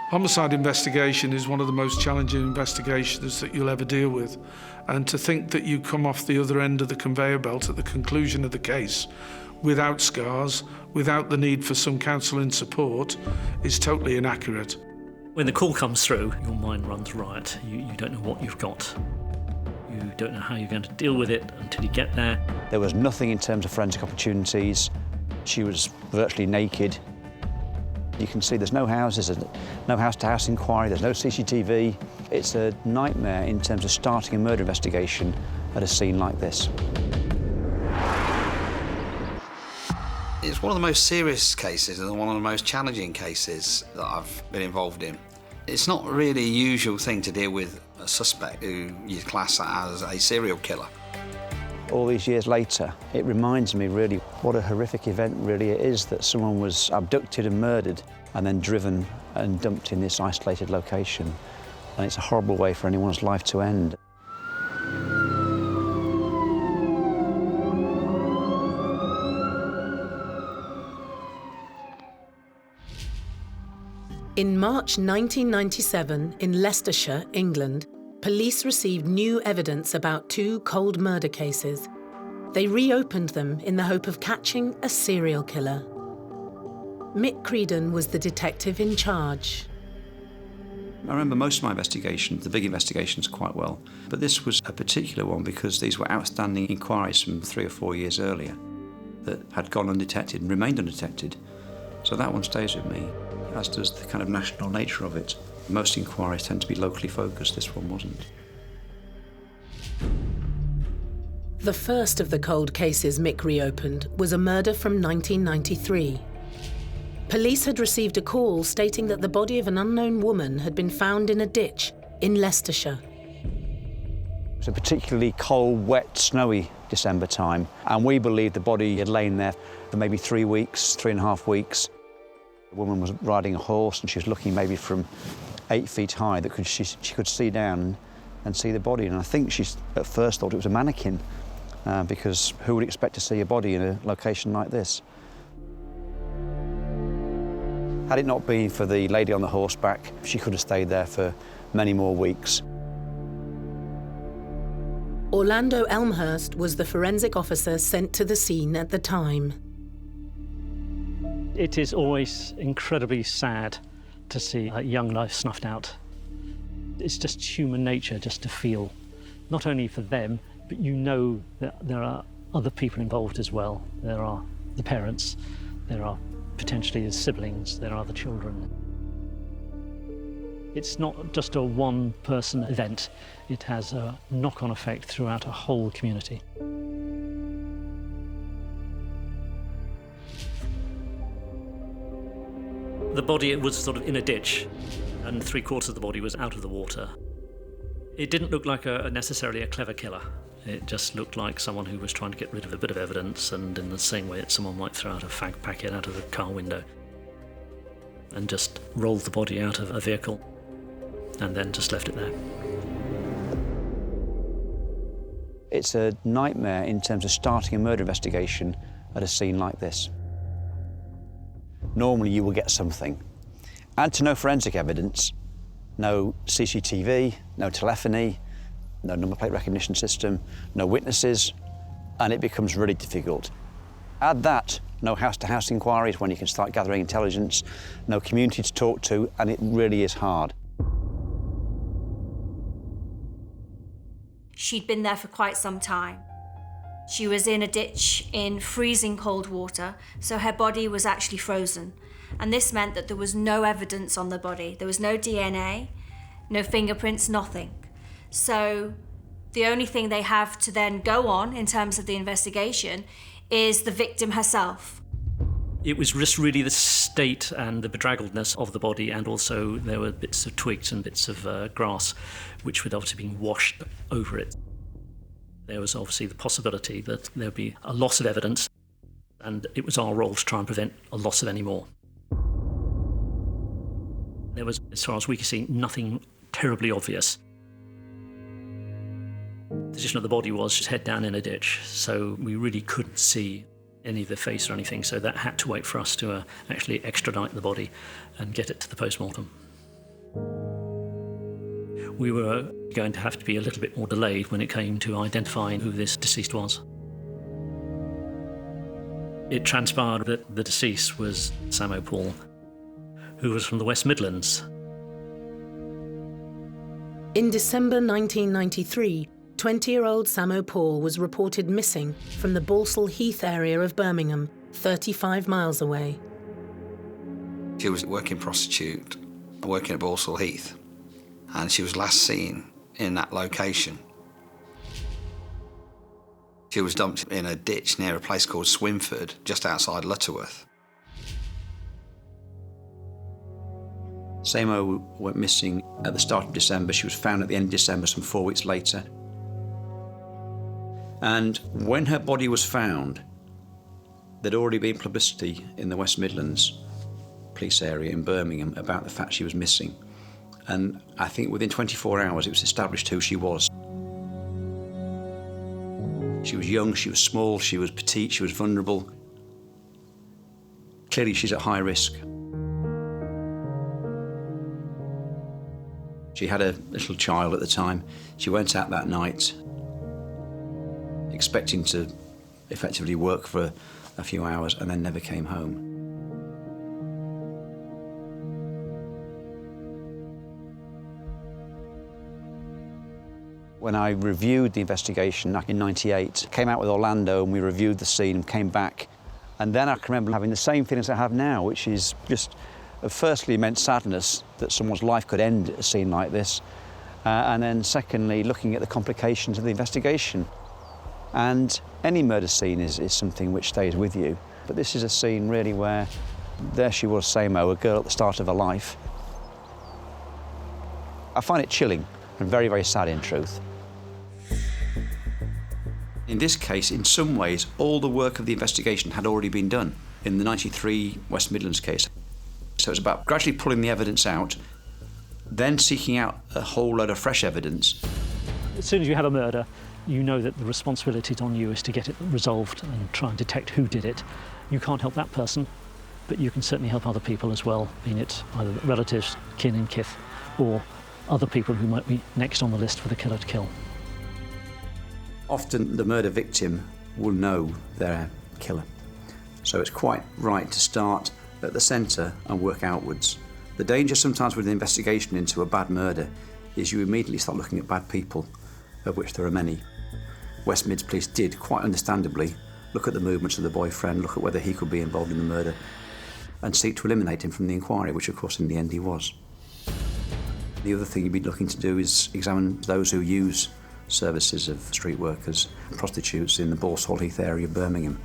Homicide investigation is one of the most challenging investigations that you'll ever deal with. And to think that you come off the other end of the conveyor belt at the conclusion of the case without scars, without the need for some counselling support, is totally inaccurate. When the call comes through, your mind runs riot. You don't know what you've got. You don't know how you're going to deal with it until you get there. There was nothing in terms of forensic opportunities. She was virtually naked. You can see there's no houses, there's no house-to-house inquiry, there's no CCTV. It's a nightmare in terms of starting a murder investigation at a scene like this. It's one of the most serious cases and one of the most challenging cases that I've been involved in. It's not really a usual thing to deal with a suspect who you class as a serial killer. All these years later, it reminds me really what a horrific event really it is that someone was abducted and murdered and then driven and dumped in this isolated location. And it's a horrible way for anyone's life to end. In March 1997, in Leicestershire, England, police received new evidence about two cold murder cases. They reopened them in the hope of catching a serial killer. Mick Creedon was the detective in charge. I remember most of my investigations, the big investigations, quite well. But this was a particular one because these were outstanding inquiries from 3 or 4 years earlier that had gone undetected and remained undetected. So that one stays with me, as does the kind of national nature of it. Most inquiries tend to be locally focused, this one wasn't. The first of the cold cases Mick reopened was a murder from 1993. Police had received a call stating that the body of an unknown woman had been found in a ditch in Leicestershire. It was a particularly cold, wet, snowy December time, and we believed the body had lain there for maybe 3 weeks, 3.5 weeks. The woman was riding a horse and she was looking maybe from 8 feet high that she could see down and see the body. And I think she at first thought it was a mannequin because who would expect to see a body in a location like this? Had it not been for the lady on the horseback, she could have stayed there for many more weeks. Orlando Elmhurst was the forensic officer sent to the scene at the time. It is always incredibly sad to see a young life snuffed out. It's just human nature just to feel, not only for them, but you know that there are other people involved as well. There are the parents, there are potentially the siblings, there are the children. It's not just a one-person event. It has a knock-on effect throughout a whole community. The body was sort of in a ditch, and 3/4 of the body was out of the water. It didn't look like necessarily a clever killer. It just looked like someone who was trying to get rid of a bit of evidence, and in the same way that someone might throw out a fag packet out of the car window and just rolled the body out of a vehicle and then just left it there. It's a nightmare in terms of starting a murder investigation at a scene like this. Normally you will get something. Add to no forensic evidence, no CCTV, no telephony, no number plate recognition system, no witnesses, and it becomes really difficult. Add that, no house-to-house inquiries when you can start gathering intelligence, no community to talk to, and it really is hard. She'd been there for quite some time. She was in a ditch in freezing cold water, so her body was actually frozen. And this meant that there was no evidence on the body. There was no DNA, no fingerprints, nothing. So the only thing they have to then go on in terms of the investigation is the victim herself. It was just really the state and the bedraggledness of the body, and also there were bits of twigs and bits of grass which would obviously been washed over it. There was obviously the possibility that there would be a loss of evidence, and it was our role to try and prevent a loss of any more. There was, as far as we could see, nothing terribly obvious. The position of the body was just head down in a ditch, so we really couldn't see any of the face or anything, so that had to wait for us to actually extradite the body and get it to the post-mortem. We were going to have to be a little bit more delayed when it came to identifying who this deceased was. It transpired that the deceased was Samo Paul, who was from the West Midlands. In December 1993, 20-year-old Samo Paul was reported missing from the Balsall Heath area of Birmingham, 35 miles away. She was a working prostitute, working at Balsall Heath, and she was last seen in that location. She was dumped in a ditch near a place called Swinford, just outside Lutterworth. Samo went missing at the start of December. She was found at the end of December, some 4 weeks later. And when her body was found, there'd already been publicity in the West Midlands police area in Birmingham about the fact she was missing. And I think within 24 hours it was established who she was. She was young, she was small, she was petite, she was vulnerable. Clearly she's at high risk. She had a little child at the time. She went out that night expecting to effectively work for a few hours and then never came home. When I reviewed the investigation back in '98, came out with Orlando and we reviewed the scene and came back. And then I can remember having the same feelings I have now, which is just firstly immense sadness that someone's life could end at a scene like this. And then secondly, looking at the complications of the investigation. And any murder scene is something which stays with you. But this is a scene really where there she was, Samo, a girl at the start of her life. I find it chilling and very, very sad in truth. In this case, in some ways, all the work of the investigation had already been done in the '93 West Midlands case. So it's about gradually pulling the evidence out, then seeking out a whole load of fresh evidence. As soon as you have a murder, you know that the responsibility on you is to get it resolved and try and detect who did it. You can't help that person, but you can certainly help other people as well, being it either relatives, kin and kith, or other people who might be next on the list for the killer to kill. Often the murder victim will know their killer. So it's quite right to start at the centre and work outwards. The danger sometimes with an investigation into a bad murder is you immediately start looking at bad people, of which there are many. West Mids Police did, quite understandably, look at the movements of the boyfriend, look at whether he could be involved in the murder, and seek to eliminate him from the inquiry, which of course in the end he was. The other thing you'd be looking to do is examine those who use services of street workers, prostitutes in the Balsall Heath area of Birmingham.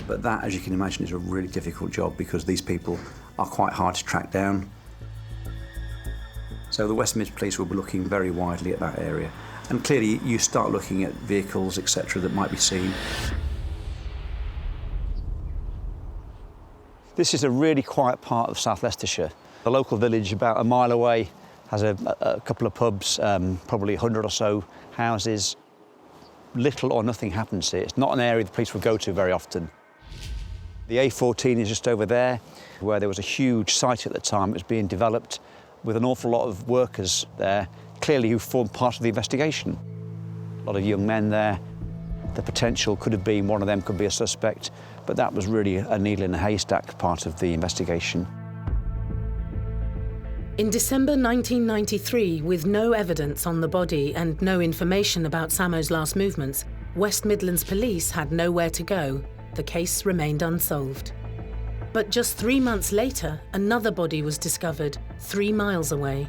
But that, as you can imagine, is a really difficult job because these people are quite hard to track down. So the West Mids Police will be looking very widely at that area. And clearly you start looking at vehicles, etc., that might be seen. This is a really quiet part of South Leicestershire. The local village about a mile away has a couple of pubs, probably 100 or so houses. Little or nothing happens here. It's not an area the police would go to very often. The A14 is just over there, where there was a huge site at the time. It was being developed with an awful lot of workers there, clearly who formed part of the investigation. A lot of young men there. The potential could have been one of them could be a suspect, but that was really a needle in a haystack part of the investigation. In December 1993, with no evidence on the body and no information about Samo's last movements, West Midlands Police had nowhere to go. The case remained unsolved. But just 3 months later, another body was discovered 3 miles away.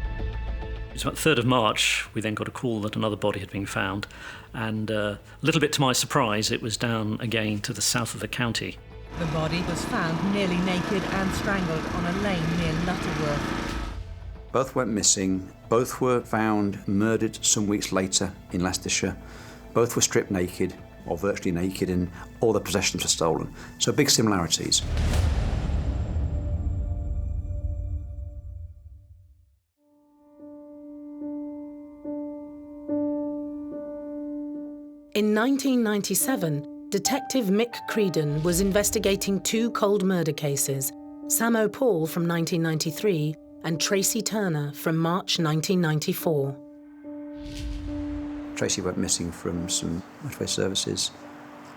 It was about 3rd of March, we then got a call that another body had been found, and a little bit to my surprise, it was down again to the south of the county. The body was found nearly naked and strangled on a lane near Lutterworth. Both went missing. Both were found murdered some weeks later in Leicestershire. Both were stripped naked, or virtually naked, and all their possessions were stolen. So big similarities. In 1997, Detective Mick Creedon was investigating 2 cold murder cases, Sam O'Paul from 1993 and Tracy Turner from March 1994. Tracy went missing from some motorway services.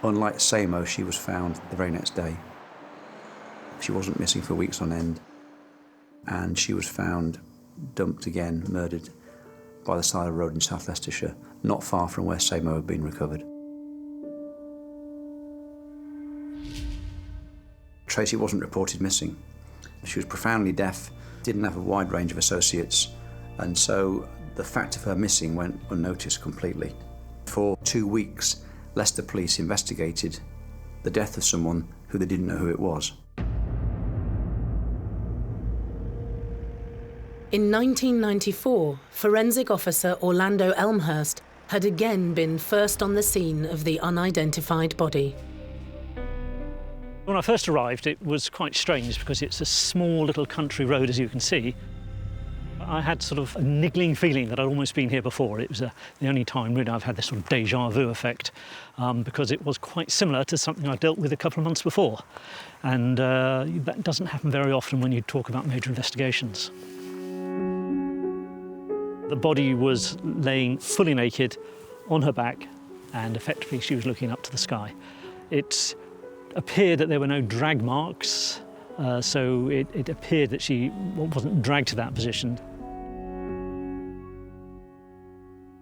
Unlike Samo, she was found the very next day. She wasn't missing for weeks on end, and she was found dumped again, murdered by the side of the road in South Leicestershire, not far from where Samo had been recovered. Tracy wasn't reported missing. She was profoundly deaf, didn't have a wide range of associates, and so the fact of her missing went unnoticed completely. For 2 weeks, Leicester police investigated the death of someone who they didn't know who it was. In 1994, forensic officer Orlando Elmhurst had again been first on the scene of the unidentified body. When I first arrived, it was quite strange because it's a small little country road, as you can see. I had sort of a niggling feeling that I'd almost been here before. It was the only time really I've had this sort of déjà vu effect because it was quite similar to something I dealt with a couple of months before. And that doesn't happen very often when you talk about major investigations. The body was laying fully naked on her back, and effectively she was looking up to the sky. It appeared that there were no drag marks, so it appeared that she wasn't dragged to that position.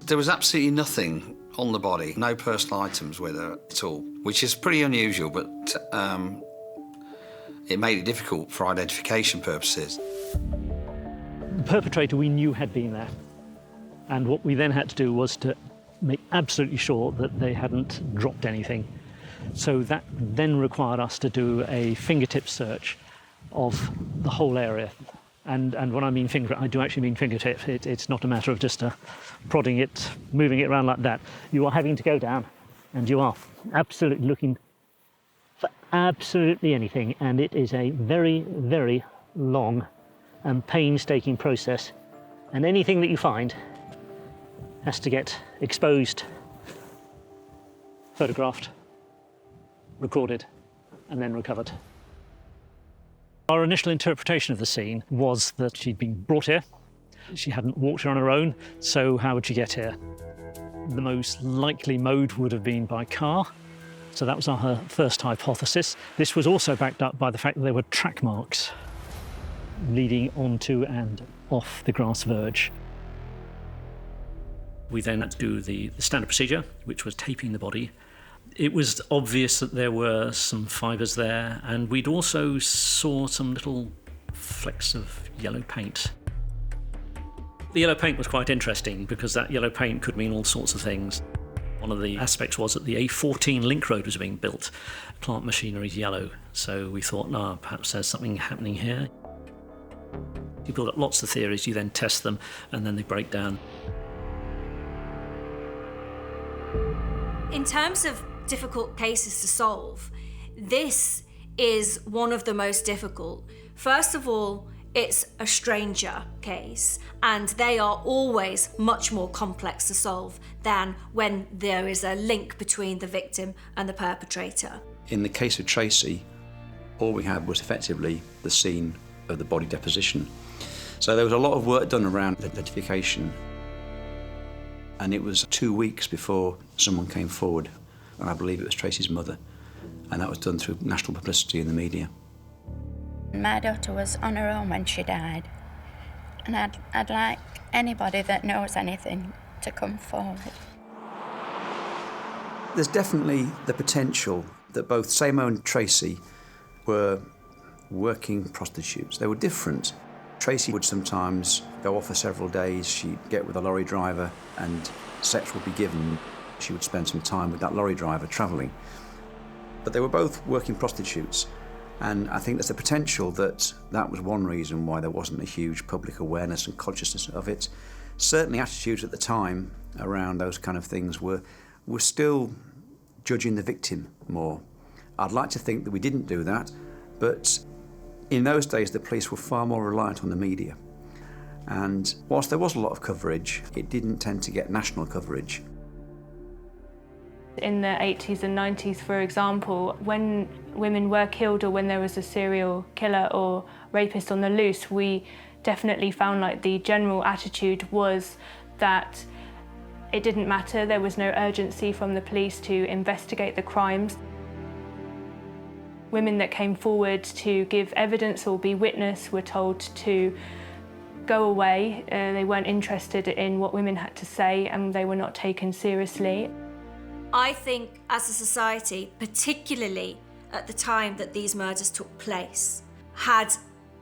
There was absolutely nothing on the body, no personal items with her at all, which is pretty unusual, but it made it difficult for identification purposes. The perpetrator we knew had been there, and what we then had to do was to make absolutely sure that they hadn't dropped anything. So that then required us to do a fingertip search of the whole area. And when I mean fingertip, I do actually mean fingertip. It's not a matter of just prodding it, moving it around like that. You are having to go down, and you are absolutely looking for absolutely anything. And it is a very, very long and painstaking process. And anything that you find has to get exposed, photographed, recorded, and then recovered. Our initial interpretation of the scene was that she'd been brought here. She hadn't walked here on her own, so how would she get here? The most likely mode would have been by car, so that was our first hypothesis. This was also backed up by the fact that there were track marks leading onto and off the grass verge. We then had to do the standard procedure, which was taping the body. It was obvious that there were some fibres there, and we'd also saw some little flecks of yellow paint. The yellow paint was quite interesting because that yellow paint could mean all sorts of things. One of the aspects was that the A14 link road was being built. Plant machinery is yellow, so we thought, no, perhaps there's something happening here. You build up lots of theories, you then test them, and then they break down. In terms of difficult cases to solve, this is one of the most difficult. First of all, it's a stranger case, and they are always much more complex to solve than when there is a link between the victim and the perpetrator. In the case of Tracy, all we had was effectively the scene of the body deposition. So there was a lot of work done around identification, and it was 2 weeks before someone came forward, and I believe it was Tracy's mother, and that was done through national publicity in the media. My daughter was on her own when she died, and I'd like anybody that knows anything to come forward. There's definitely the potential that both Samo and Tracy were working prostitutes. They were different. Tracy would sometimes go off for several days. She'd get with a lorry driver and sex would be given. She would spend some time with that lorry driver travelling. But they were both working prostitutes, and I think there's a potential that that was one reason why there wasn't a huge public awareness and consciousness of it. Certainly attitudes at the time around those kind of things were still judging the victim more. I'd like to think that we didn't do that, but in those days the police were far more reliant on the media. And whilst there was a lot of coverage, it didn't tend to get national coverage. In the 80s and 90s, for example, when women were killed or when there was a serial killer or rapist on the loose, we definitely found like the general attitude was that it didn't matter, there was no urgency from the police to investigate the crimes. Women that came forward to give evidence or be witness were told to go away. They weren't interested in what women had to say and they were not taken seriously. I think as a society, particularly at the time that these murders took place, had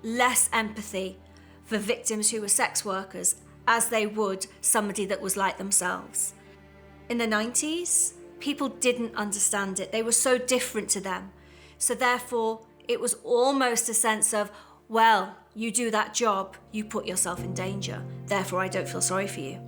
less empathy for victims who were sex workers as they would somebody that was like themselves. In the 90s, people didn't understand it. They were so different to them. So therefore, it was almost a sense of, well, you do that job, you put yourself in danger. Therefore, I don't feel sorry for you.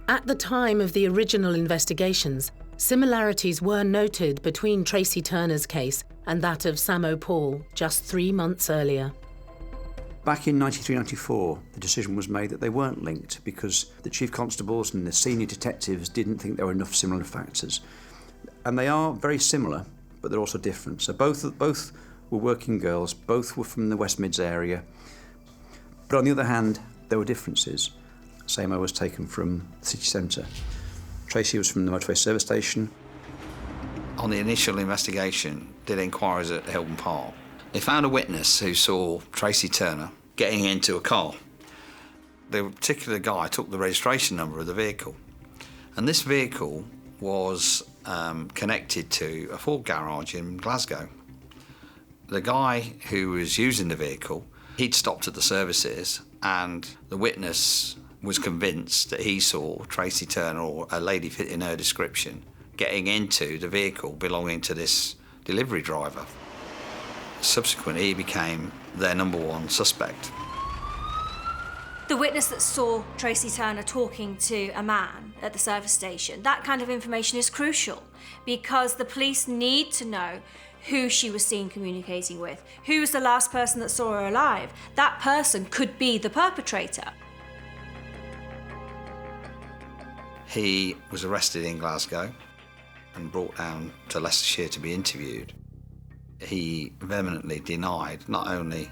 At the time of the original investigations, similarities were noted between Tracy Turner's case and that of Samo Paul just 3 months earlier. Back in 93-94, the decision was made that they weren't linked because the chief constables and the senior detectives didn't think there were enough similar factors. And they are very similar, but they're also different. So both were working girls, both were from the West Mids area. But on the other hand, there were differences. Samo was taken from the city centre. Tracy was from the motorway service station. On the initial investigation, did inquiries at Hilton Park. They found a witness who saw Tracy Turner getting into a car. The particular guy took the registration number of the vehicle. And this vehicle was connected to a Ford garage in Glasgow. The guy who was using the vehicle, he'd stopped at the services and the witness was convinced that he saw Tracy Turner, or a lady fitting her description, getting into the vehicle belonging to this delivery driver. Subsequently, he became their number one suspect. The witness that saw Tracy Turner talking to a man at the service station, that kind of information is crucial because the police need to know who she was seen communicating with, who was the last person that saw her alive. That person could be the perpetrator. He was arrested in Glasgow and brought down to Leicestershire to be interviewed. He vehemently denied not only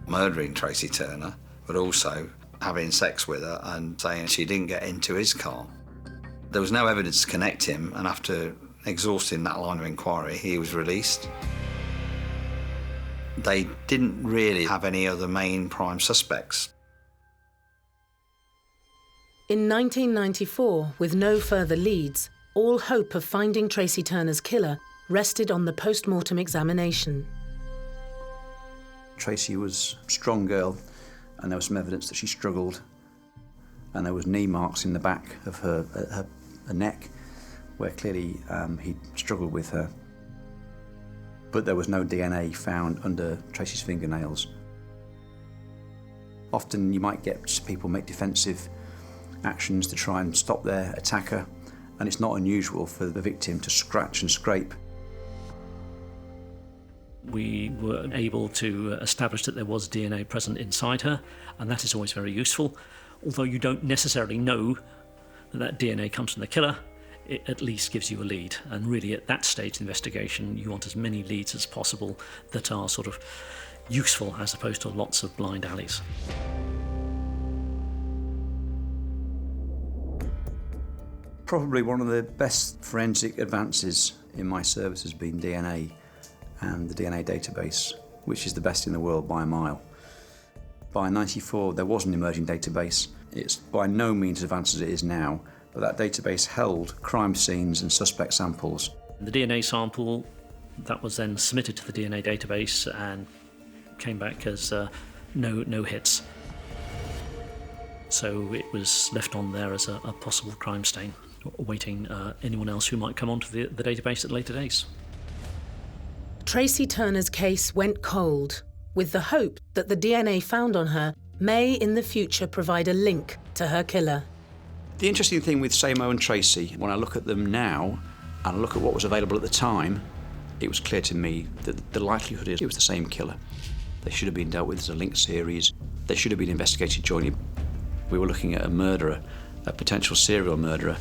murdering Tracy Turner, but also having sex with her and saying she didn't get into his car. There was no evidence to connect him, and after exhausting that line of inquiry, he was released. They didn't really have any other main prime suspects. In 1994, with no further leads, all hope of finding Tracy Turner's killer rested on the post-mortem examination. Tracy was a strong girl, and there was some evidence that she struggled, and there was knee marks in the back of her neck, where clearly he'd struggled with her. But there was no DNA found under Tracy's fingernails. Often you might get people make defensive actions to try and stop their attacker, and it's not unusual for the victim to scratch and scrape. We were able to establish that there was DNA present inside her, and that is always very useful. Although you don't necessarily know that DNA comes from the killer, it at least gives you a lead. And really at that stage of the investigation, you want as many leads as possible that are sort of useful as opposed to lots of blind alleys. Probably one of the best forensic advances in my service has been DNA and the DNA database, which is the best in the world by a mile. By 94, there was an emerging database. It's by no means as advanced as it is now, but that database held crime scenes and suspect samples. The DNA sample, that was then submitted to the DNA database and came back as no hits. So it was left on there as a possible crime stain, awaiting anyone else who might come onto the database at later dates. Tracy Turner's case went cold, with the hope that the DNA found on her may in the future provide a link to her killer. The interesting thing with Samo and Tracy, when I look at them now and I look at what was available at the time, it was clear to me that the likelihood is it was the same killer. They should have been dealt with as a linked series. They should have been investigated jointly. We were looking at a murderer, a potential serial murderer.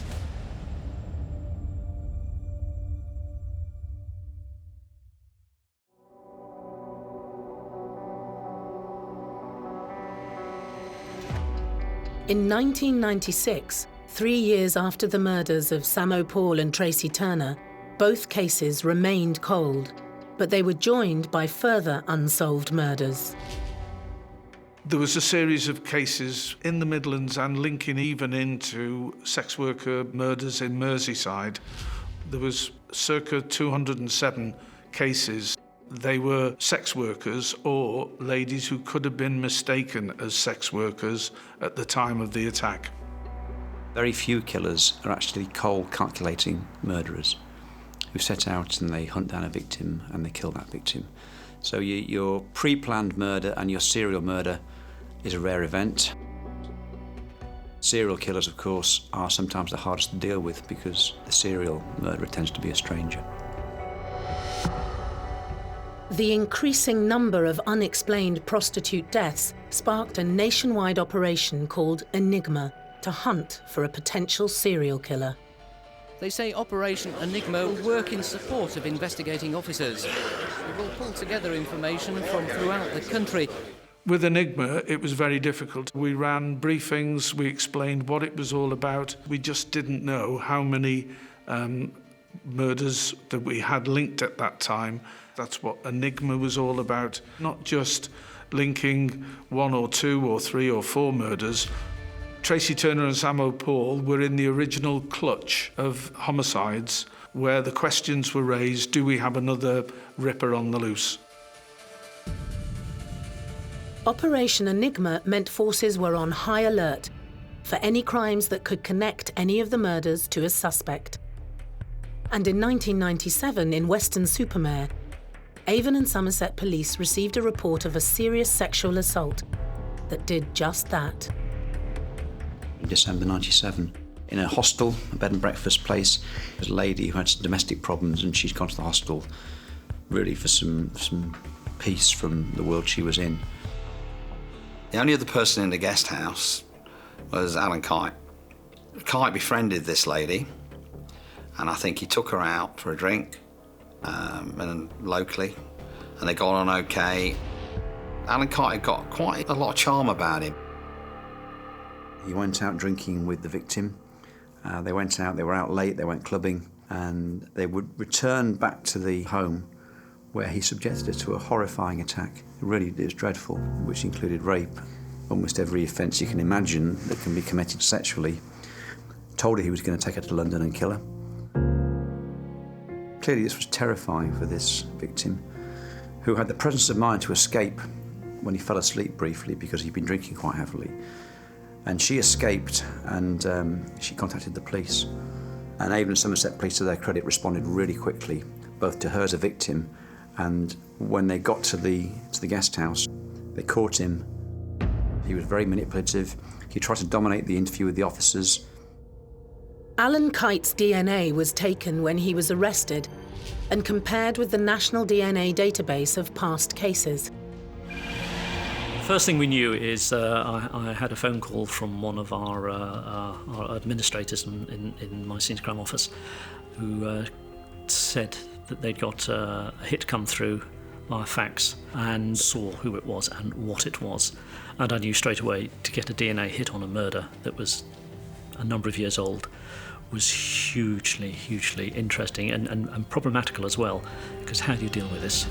In 1996, 3 years after the murders of Samo Paul and Tracy Turner, both cases remained cold, but they were joined by further unsolved murders. There was a series of cases in the Midlands and linking even into sex worker murders in Merseyside. There was circa 207 cases. They were sex workers or ladies who could have been mistaken as sex workers at the time of the attack. Very few killers are actually cold calculating murderers who set out and they hunt down a victim and they kill that victim. So your pre-planned murder and your serial murder is a rare event. Serial killers, of course, are sometimes the hardest to deal with because the serial murderer tends to be a stranger. The increasing number of unexplained prostitute deaths sparked a nationwide operation called Enigma to hunt for a potential serial killer. They say Operation Enigma will work in support of investigating officers. It will pull together information from throughout the country. With Enigma, it was very difficult. We ran briefings, we explained what it was all about. We just didn't know how many murders that we had linked at that time. That's what Enigma was all about. Not just linking 1 or 2 or 3 or 4 murders. Tracy Turner and Samo Paul were in the original clutch of homicides where the questions were raised, do we have another Ripper on the loose? Operation Enigma meant forces were on high alert for any crimes that could connect any of the murders to a suspect. And in 1997, in Weston-super-Mare, Avon and Somerset police received a report of a serious sexual assault that did just that. In December 97, in a hostel, a bed and breakfast place, there's a lady who had some domestic problems and she'd gone to the hostel really for some peace from the world she was in. The only other person in the guest house was Alan Kite. Kite befriended this lady, and I think he took her out for a drink and locally, and they got on okay. Alan Kite had got quite a lot of charm about him. He went out drinking with the victim. They were out late, they went clubbing, and they would return back to the home where he subjected her to a horrifying attack. It was dreadful, which included rape, almost every offence you can imagine that can be committed sexually. Told her he was going to take her to London and kill her. Clearly this was terrifying for this victim, who had the presence of mind to escape when he fell asleep briefly because he'd been drinking quite heavily. And she escaped and she contacted the police. And Avon and Somerset police, to their credit, responded really quickly, both to her as a victim, and when they got to the guest house, they caught him. He was very manipulative. He tried to dominate the interview with the officers. Alan Kite's DNA was taken when he was arrested and compared with the National DNA database of past cases. First thing we knew is I had a phone call from one of our administrators in my senior crime office who said that they'd got a hit come through via fax and saw who it was and what it was. And I knew straight away to get a DNA hit on a murder that was a number of years old was hugely, hugely interesting and problematical as well, because how do you deal with this?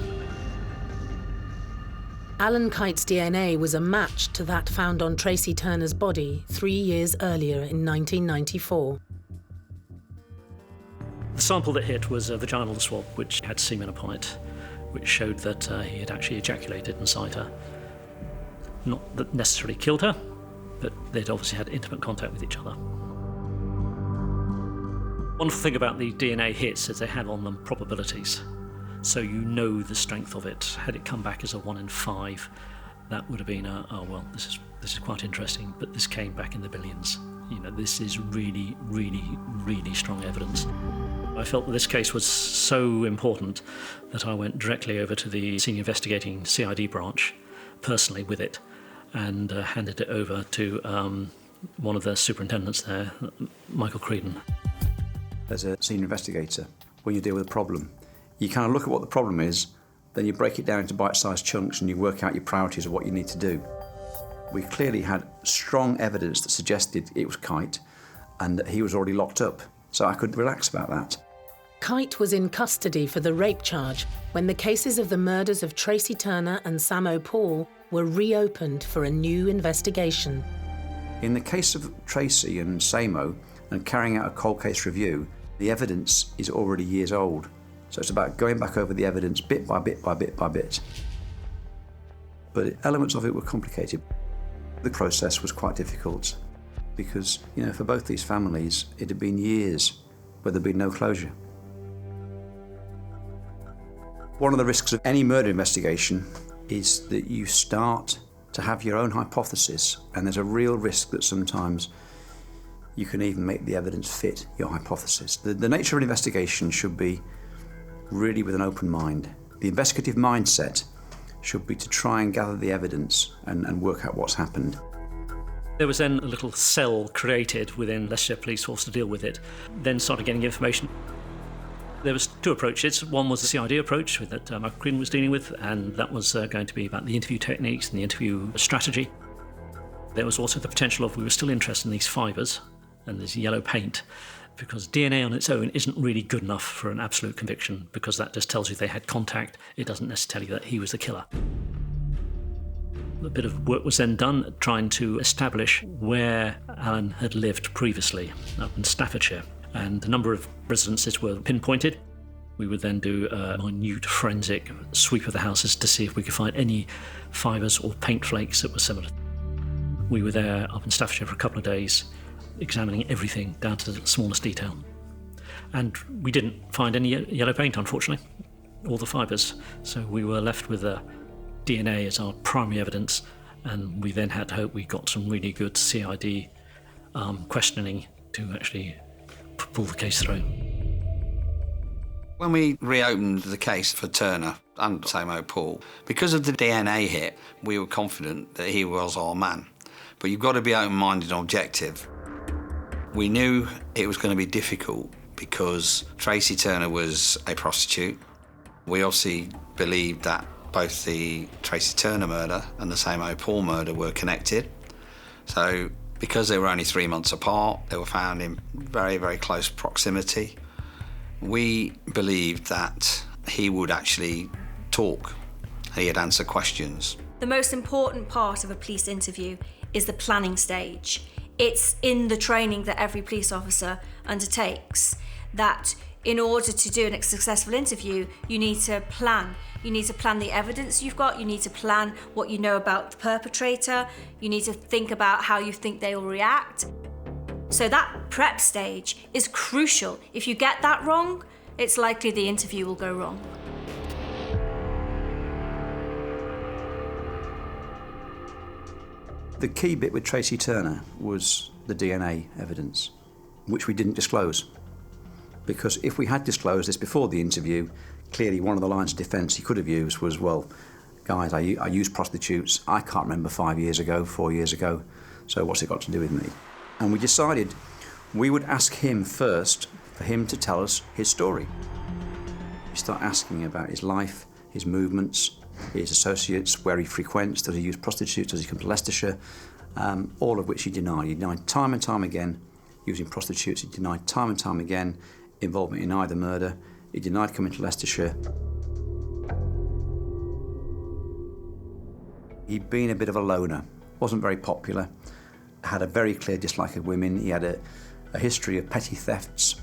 Alan Kite's DNA was a match to that found on Tracy Turner's body 3 years earlier in 1994. The sample that hit was a vaginal swab, which had semen upon it, which showed that he had actually ejaculated inside her. Not that necessarily killed her, but they'd obviously had intimate contact with each other. Wonderful thing about the DNA hits is they had on them probabilities. So you know the strength of it. Had it come back as a 1 in 5, that would have been this is quite interesting, but this came back in the billions. You know, this is really, really, really strong evidence. I felt that this case was so important that I went directly over to the senior investigating CID branch, personally with it, and handed it over to one of the superintendents there, Michael Creedon. As a senior investigator, when you deal with a problem, you kind of look at what the problem is, then you break it down into bite-sized chunks and you work out your priorities of what you need to do. We clearly had strong evidence that suggested it was Kite and that he was already locked up, so I could relax about that. Kite was in custody for the rape charge when the cases of the murders of Tracy Turner and Samo Paul were reopened for a new investigation. In the case of Tracy and Samo, and carrying out a cold case review, the evidence is already years old. So it's about going back over the evidence bit by bit by bit by bit. But elements of it were complicated. The process was quite difficult because, for both these families, it had been years where there'd been no closure. One of the risks of any murder investigation is that you start to have your own hypothesis, and there's a real risk that sometimes you can even make the evidence fit your hypothesis. The nature of an investigation should be really with an open mind. The investigative mindset should be to try and gather the evidence and work out what's happened. There was then a little cell created within Leicestershire Police Force to deal with it, then started getting information. There was two approaches. One was the CID approach that Michael Creedon was dealing with, and that was going to be about the interview techniques and the interview strategy. There was also the potential of we were still interested in these fibres and this yellow paint, because DNA on its own isn't really good enough for an absolute conviction, because that just tells you they had contact. It doesn't necessarily tell you that he was the killer. A bit of work was then done trying to establish where Alan had lived previously, up in Staffordshire, and a number of residences were pinpointed. We would then do a minute forensic sweep of the houses to see if we could find any fibres or paint flakes that were similar. We were there up in Staffordshire for a couple of days, examining everything down to the smallest detail. And we didn't find any yellow paint, unfortunately, or the fibres. So we were left with DNA as our primary evidence, and we then had to hope we got some really good CID questioning to actually pull the case through. When we reopened the case for Turner and Samo Paul, because of the DNA hit, we were confident that he was our man. But you've got to be open-minded and objective. We knew it was going to be difficult because Tracy Turner was a prostitute. We obviously believed that both the Tracy Turner murder and the Samo Paul murder were connected. So because they were only 3 months apart, they were found in very, very close proximity. We believed that he would actually talk. He'd answer questions. The most important part of a police interview is the planning stage. It's in the training that every police officer undertakes that in order to do a successful interview, you need to plan. You need to plan the evidence you've got, you need to plan what you know about the perpetrator, you need to think about how you think they will react. So that prep stage is crucial. If you get that wrong, it's likely the interview will go wrong. The key bit with Tracy Turner was the DNA evidence, which we didn't disclose. Because if we had disclosed this before the interview, clearly one of the lines of defence he could have used was, well, guys, I use prostitutes. I can't remember 5 years ago, 4 years ago, so what's it got to do with me? And we decided we would ask him first for him to tell us his story. We start asking about his life, his movements, his associates, where he frequents, does he use prostitutes, does he come to Leicestershire, all of which he denied. He denied time and time again using prostitutes. He denied time and time again involvement in either murder. He denied coming to Leicestershire. He'd been a bit of a loner, wasn't very popular, had a very clear dislike of women. He had a history of petty thefts.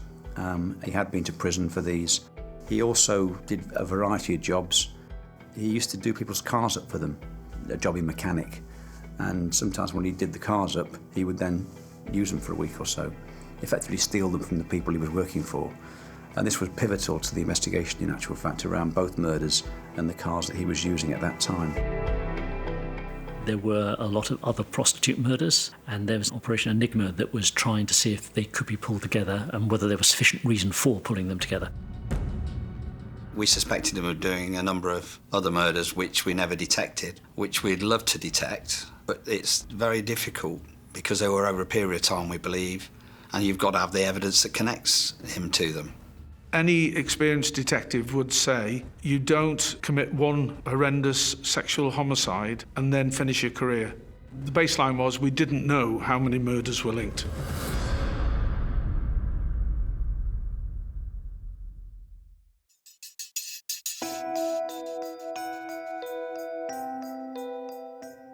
He had been to prison for these. He also did a variety of jobs. He used to do people's cars up for them, a jobbing mechanic. And sometimes when he did the cars up, he would then use them for a week or so, effectively steal them from the people he was working for. And this was pivotal to the investigation, in actual fact, around both murders and the cars that he was using at that time. There were a lot of other prostitute murders, and there was Operation Enigma that was trying to see if they could be pulled together and whether there was sufficient reason for pulling them together. We suspected him of doing a number of other murders which we never detected, which we'd love to detect, but it's very difficult because they were over a period of time, we believe, and you've got to have the evidence that connects him to them. Any experienced detective would say you don't commit one horrendous sexual homicide and then finish your career. The baseline was we didn't know how many murders were linked.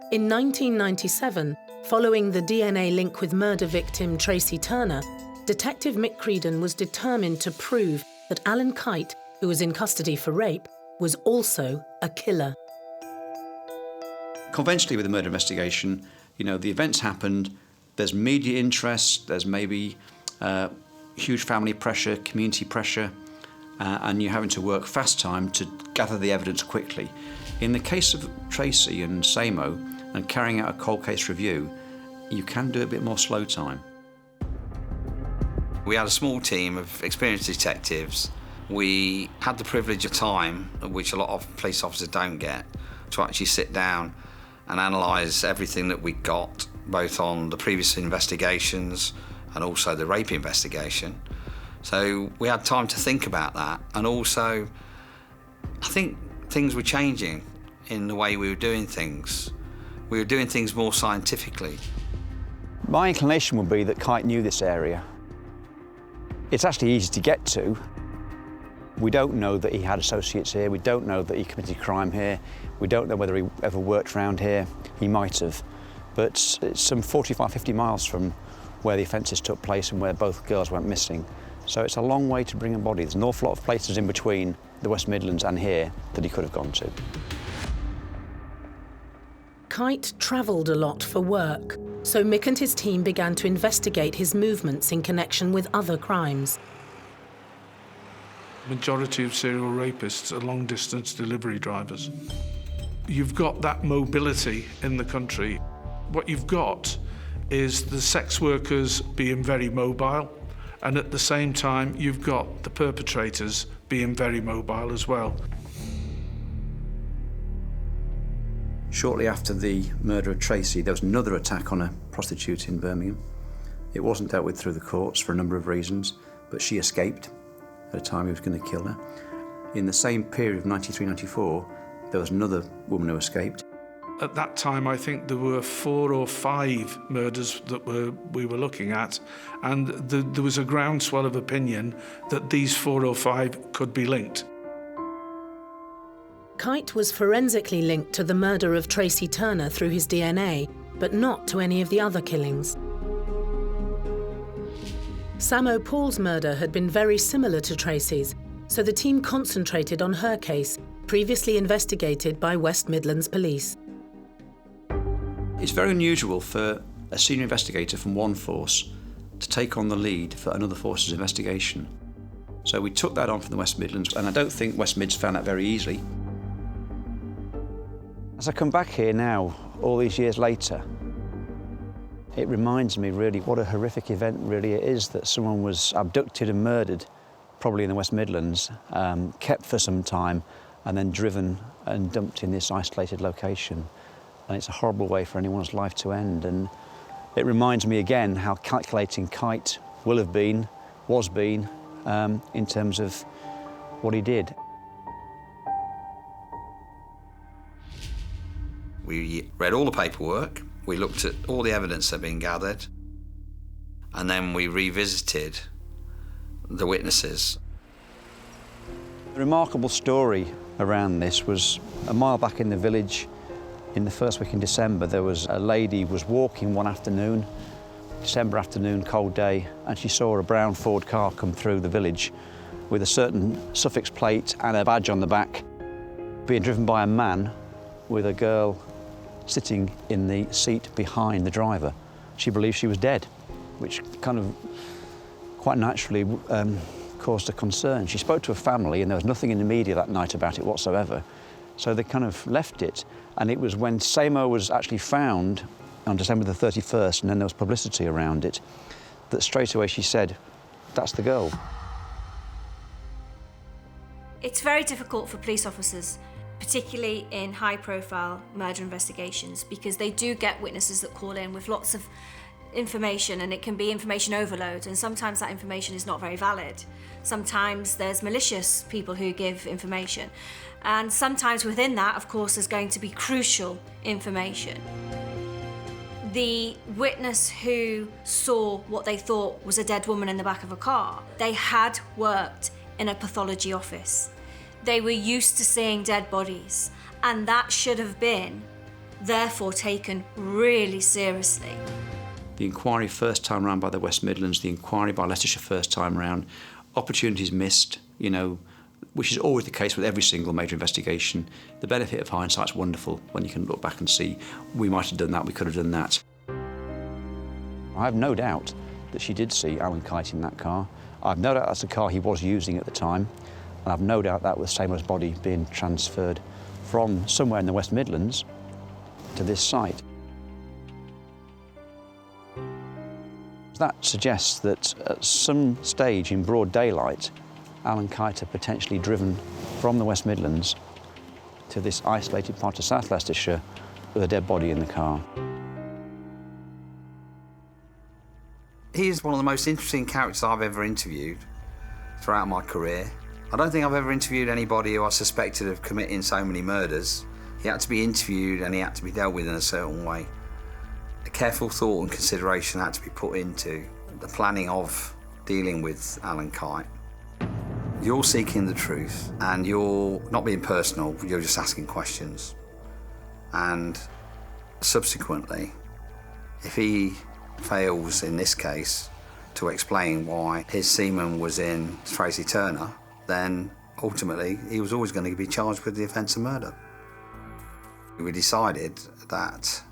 In 1997, following the DNA link with murder victim Tracy Turner, Detective Mick Creedon was determined to prove that Alan Kite, who was in custody for rape, was also a killer. Conventionally with a murder investigation, you know, the events happened, there's media interest, there's maybe huge family pressure, community pressure, and you're having to work fast time to gather the evidence quickly. In the case of Tracy and Samo, and carrying out a cold case review, you can do a bit more slow time. We had a small team of experienced detectives. We had the privilege of time, which a lot of police officers don't get, to actually sit down and analyse everything that we got, both on the previous investigations and also the rape investigation. So we had time to think about that, and also I think things were changing in the way we were doing things. We were doing things more scientifically. My inclination would be that Kite knew this area. It's actually easy to get to. We don't know that he had associates here. We don't know that he committed crime here. We don't know whether he ever worked around here. He might have. But it's some 45, 50 miles from where the offences took place and where both girls went missing. So it's a long way to bring a body. There's an awful lot of places in between the West Midlands and here that he could have gone to. Kite travelled a lot for work, so Mick and his team began to investigate his movements in connection with other crimes. The majority of serial rapists are long-distance delivery drivers. You've got that mobility in the country. What you've got is the sex workers being very mobile, and at the same time, you've got the perpetrators being very mobile as well. Shortly after the murder of Tracy, there was another attack on a prostitute in Birmingham. It wasn't dealt with through the courts for a number of reasons, but she escaped at a time he was going to kill her. In the same period of 93-94, there was another woman who escaped. At that time, I think there were 4 or 5 murders that we were looking at, and there was a groundswell of opinion that these 4 or 5 could be linked. Kite was forensically linked to the murder of Tracy Turner through his DNA, but not to any of the other killings. Samo Paul's murder had been very similar to Tracy's, so the team concentrated on her case, previously investigated by West Midlands Police. It's very unusual for a senior investigator from one force to take on the lead for another force's investigation. So we took that on from the West Midlands, and I don't think West Mids found that very easily. As I come back here now, all these years later, it reminds me really what a horrific event really it is that someone was abducted and murdered, probably in the West Midlands, kept for some time, and then driven and dumped in this isolated location. And it's a horrible way for anyone's life to end. And it reminds me again how calculating Kite will have been, was been, in terms of what he did. We read all the paperwork, we looked at all the evidence that had been gathered, and then we revisited the witnesses. The remarkable story around this was a mile back in the village. In the first week in December, there was a lady was walking one afternoon, December afternoon, cold day, and she saw a brown Ford car come through the village with a certain suffix plate and a badge on the back, being driven by a man with a girl sitting in the seat behind the driver. She believed she was dead, which kind of quite naturally caused a concern. She spoke to her family, and there was nothing in the media that night about it whatsoever. So they kind of left it. And it was when Samo was actually found on December the 31st, and then there was publicity around it, that straight away she said, "That's the girl." It's very difficult for police officers, particularly in high-profile murder investigations, because they do get witnesses that call in with lots of information, and it can be information overload, and sometimes that information is not very valid. Sometimes there's malicious people who give information, and sometimes within that, of course, there's going to be crucial information. The witness who saw what they thought was a dead woman in the back of a car, they had worked in a pathology office. They were used to seeing dead bodies, and that should have been, therefore, taken really seriously. The inquiry first time round by the West Midlands, the inquiry by Leicestershire first time round, opportunities missed, which is always the case with every single major investigation. The benefit of hindsight's wonderful when you can look back and see, we might have done that, we could have done that. I have no doubt that she did see Alan Kite in that car. I've no doubt that's the car he was using at the time, and I've no doubt that was Seymour's body being transferred from somewhere in the West Midlands to this site. That suggests that at some stage in broad daylight, Alan Kite had potentially driven from the West Midlands to this isolated part of South Leicestershire with a dead body in the car. He's one of the most interesting characters I've ever interviewed throughout my career. I don't think I've ever interviewed anybody who I suspected of committing so many murders. He had to be interviewed and he had to be dealt with in a certain way. A careful thought and consideration had to be put into the planning of dealing with Alan Kite. You're seeking the truth and you're not being personal, you're just asking questions. And subsequently, if he fails in this case to explain why his semen was in Tracy Turner, then ultimately he was always going to be charged with the offence of murder. We decided that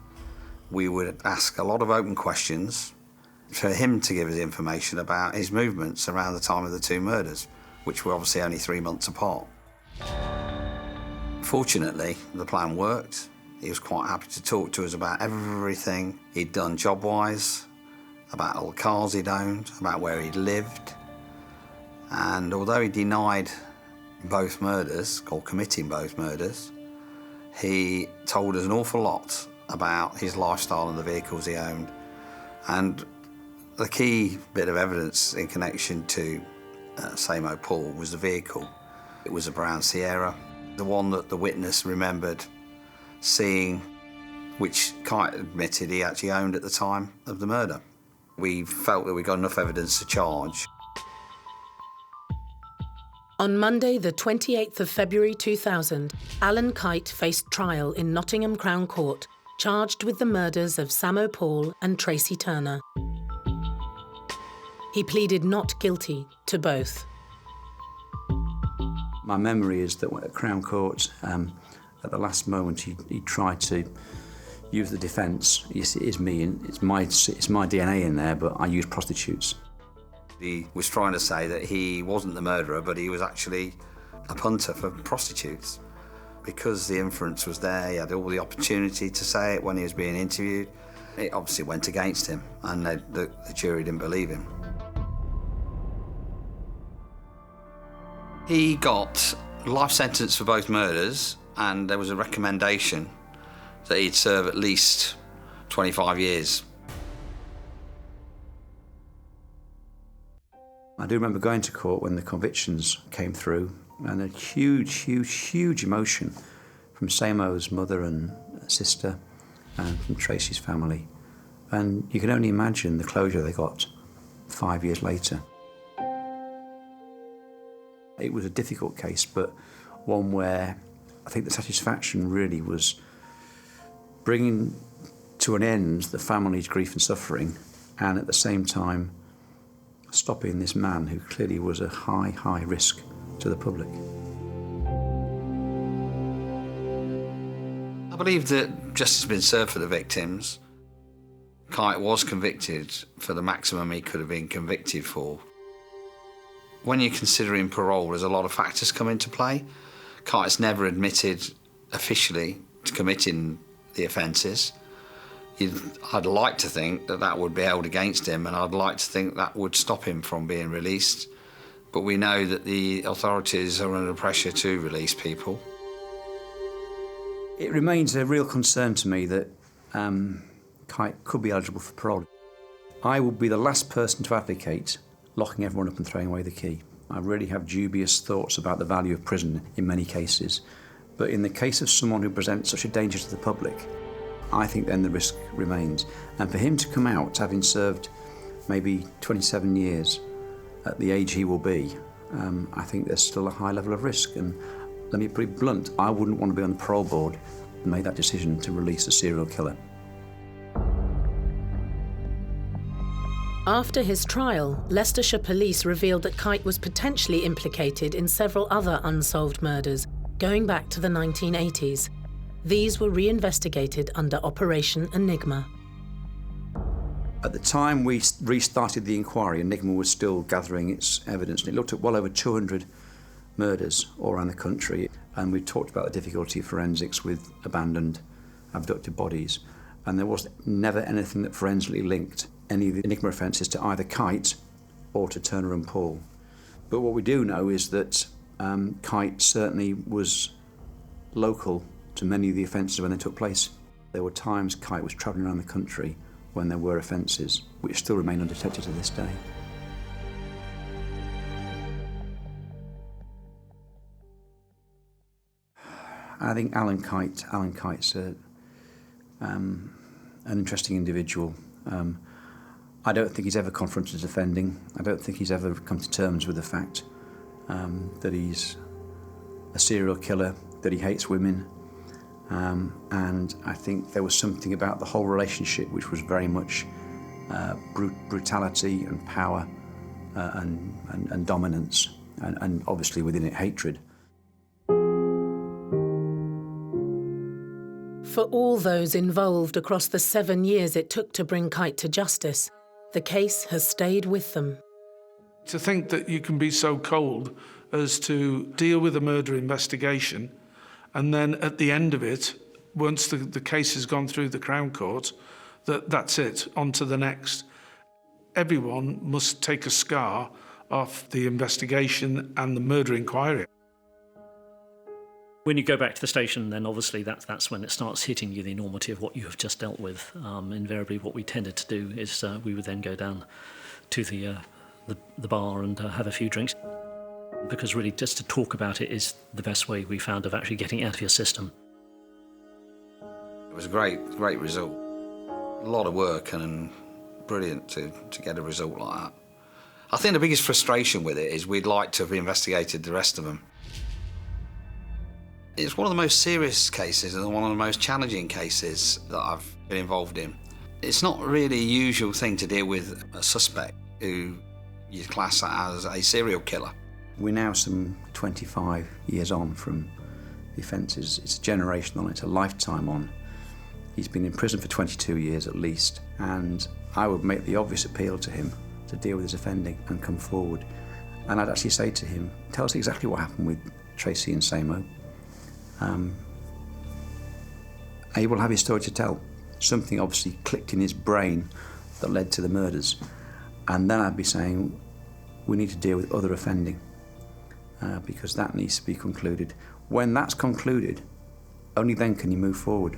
we would ask a lot of open questions for him to give us information about his movements around the time of the two murders, which were obviously only 3 months apart. Fortunately, the plan worked. He was quite happy to talk to us about everything he'd done job-wise, about all the cars he'd owned, about where he'd lived. And although he denied both murders, or committing both murders, he told us an awful lot about his lifestyle and the vehicles he owned. And the key bit of evidence in connection to Seymour Paul was the vehicle. It was a brown Sierra, the one that the witness remembered seeing, which Kite admitted he actually owned at the time of the murder. We felt that we got enough evidence to charge. On Monday, the 28th of February 2000, Alan Kite faced trial in Nottingham Crown Court, charged with the murders of Samo Paul and Tracy Turner. He pleaded not guilty to both. My memory is that at Crown Court, at the last moment, he tried to use the defence. Yes, it is me, and it's my DNA in there, but I use prostitutes. He was trying to say that he wasn't the murderer, but he was actually a punter for prostitutes. Because the inference was there, he had all the opportunity to say it when he was being interviewed. It obviously went against him, and the jury didn't believe him. He got a life sentence for both murders, and there was a recommendation that he'd serve at least 25 years. I do remember going to court when the convictions came through, and a huge emotion from Samo's mother and sister and from Tracy's family. And you can only imagine the closure they got 5 years later. It was a difficult case, but one where I think the satisfaction really was bringing to an end the family's grief and suffering, and at the same time stopping this man who clearly was a high risk to the public. I believe that justice has been served for the victims. Kite was convicted for the maximum he could have been convicted for. When you're considering parole, there's a lot of factors come into play. Kite's never admitted officially to committing the offences. I'd like to think that that would be held against him, and I'd like to think that would stop him from being released. But we know that the authorities are under pressure to release people. It remains a real concern to me that Kite could be eligible for parole. I would be the last person to advocate locking everyone up and throwing away the key. I really have dubious thoughts about the value of prison in many cases. But in the case of someone who presents such a danger to the public, I think then the risk remains. And for him to come out, having served maybe 27 years at the age he will be, I think there's still a high level of risk. And let me be pretty blunt, I wouldn't want to be on the parole board and make that decision to release a serial killer. After his trial, Leicestershire police revealed that Kite was potentially implicated in several other unsolved murders, going back to the 1980s. These were reinvestigated under Operation Enigma. At the time we restarted the inquiry, Enigma was still gathering its evidence, and it looked at well over 200 murders all around the country, and we talked about the difficulty of forensics with abandoned, abducted bodies, and there was never anything that forensically linked any of the Enigma offences to either Kite or to Turner and Paul. But what we do know is that Kite certainly was local to many of the offences when they took place. There were times Kite was travelling around the country when there were offences, which still remain undetected to this day. I think Alan Kite's an interesting individual. I don't think he's ever confronted offending. I don't think he's ever come to terms with the fact that he's a serial killer, that he hates women. And I think there was something about the whole relationship which was very much brutality and power and dominance, and obviously within it hatred. For all those involved across the 7 years it took to bring Kite to justice, the case has stayed with them. To think that you can be so cold as to deal with a murder investigation, and then at the end of it, once the case has gone through the Crown Court, that's it, on to the next. Everyone must take a scar off the investigation and the murder inquiry. When you go back to the station, then obviously that's when it starts hitting you, the enormity of what you have just dealt with. Invariably, what we tended to do is we would then go down to the bar and have a few drinks, because really just to talk about it is the best way we found of actually getting it out of your system. It was a great result. A lot of work and brilliant to get a result like that. I think the biggest frustration with it is we'd like to have investigated the rest of them. It's one of the most serious cases and one of the most challenging cases that I've been involved in. It's not really a usual thing to deal with a suspect who you class as a serial killer. We're now some 25 years on from the offences. It's a generation on, it's a lifetime on. He's been in prison for 22 years at least, and I would make the obvious appeal to him to deal with his offending and come forward. And I'd actually say to him, tell us exactly what happened with Tracy and Samo. And he will have his story to tell. Something obviously clicked in his brain that led to the murders. And then I'd be saying, we need to deal with other offending, because that needs to be concluded. When that's concluded, only then can you move forward.